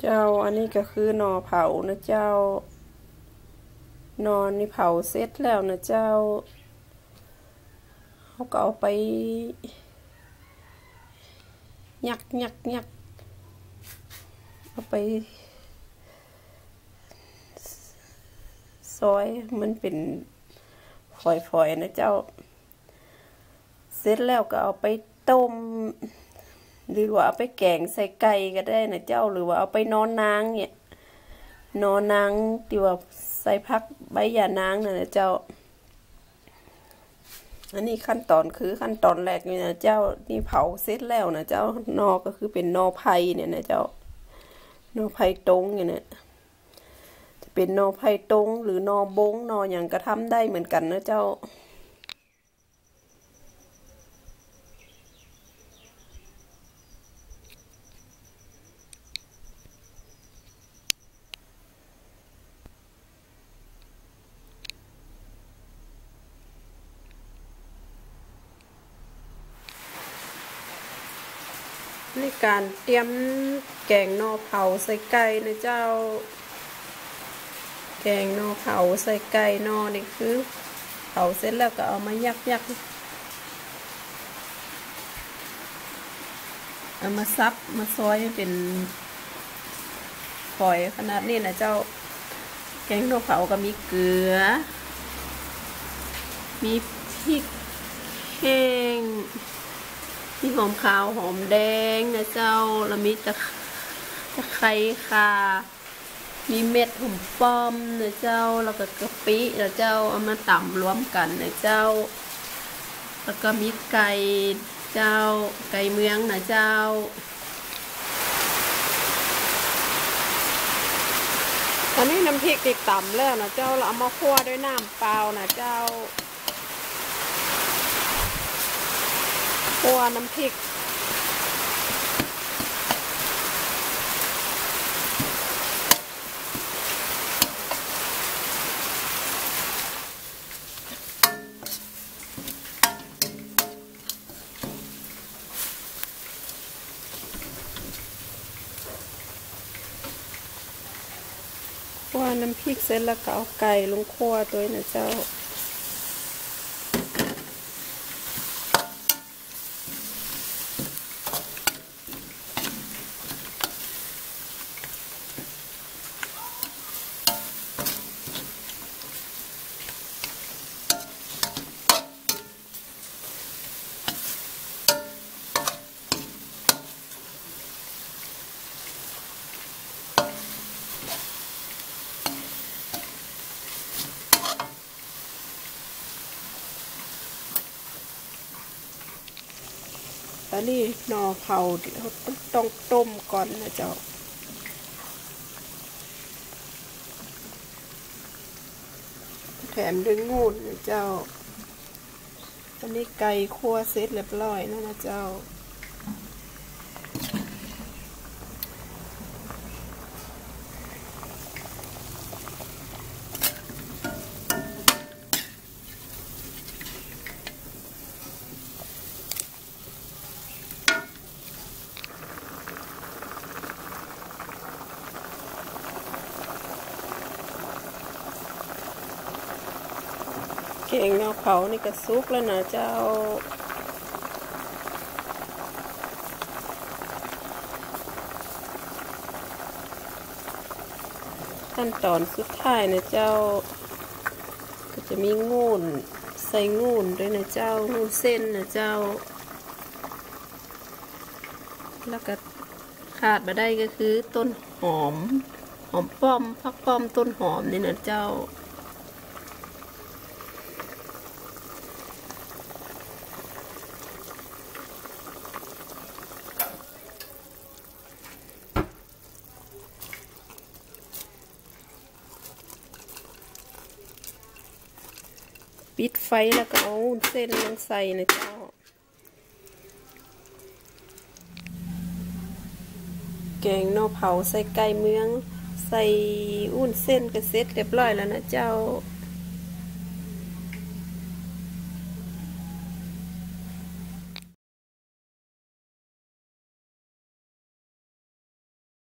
จ้าอันนี้ก็คือหน่อเผานะเจ้าหน่อนี่เผาเสร็จแล้วนะเจ้าเขาก็เอาไปยักเอาไปซอยมันเป็นฝอยๆนะเจ้าเสร็จแล้วก็เอาไปต้มหรือว่าเอาไปแกงใส่ไก่ก็ได้นะเจ้าหรือว่าเอาไปนอนนางเนี่ยนอนนางที่ว่าใส่ผักใบยานางนะเจ้าอันนี้ขั้นตอนคือขั้นตอนแรกนี่นะเจ้านี่เผาเสร็จแล้วนะเจ้านอก็คือเป็นนอไผ่เนี่ยนะเจ้านอไผ่ตรงเนี่ยนะจะเป็นนอไผ่ตรงหรือนอบงนออย่างก็ทำได้เหมือนกันนะเจ้าในการเตรียมแกงนอเผาใส่ไก่นะเจ้าแกงนอเผาใส่ไก่นอนี่คือเผาเสร็จแล้วก็เอามายักเอามาซับมาซอยให้เป็นฝอยขนาดนี้นะเจ้าแกงนอเผาก็มีเกลือมีพริกแห้งมีหอมขาวหอมแดงนะเจ้าแล้วมีตะไคร้ข่ามีเม็ดหุ่มป้อมนะเจ้าแล้วก็กะปินะเจ้าเอามาตำรวมกันนะเจ้าแล้วก็มีไก่เจ้าไก่เมืองนะเจ้าอันนี้น้ำพริกติดต่ำแล้วนะเจ้าเราเอามาคั่วด้วยน้ำเปล่านะเจ้าคั่วน้ำพริกคั่วน้ำพริกเสร็จแล้วก็เอาไก่ลงคั่วตัวนะเจ้าอันนี้หน่อเผาเขาต้องต้มก่อนนะเจ้าแถมด้วยงูนนะเจ้าอันนี้ไก่คั่วเสร็จเรียบร้อยนะเจ้าแกงนอเผานี่ก็ซุกแล้วนะเจ้าขั้นตอนสุดท้ายนะเจ้าก็จะมีงูนใส่งูนด้วยนะเจ้างูนเส้นนะเจ้าแล้วก็ขาดมาได้ก็คือต้นหอมป้อมผักป้อมต้นหอมนี่นะเจ้าปิดไฟแล้วก็เอาเส้นลงใส่นะเจ้าแกงนอเผาใส่ไก่เมืองใส่อุ่นเส้นก็เสร็จเรียบร้อยแล้วนะเจ้า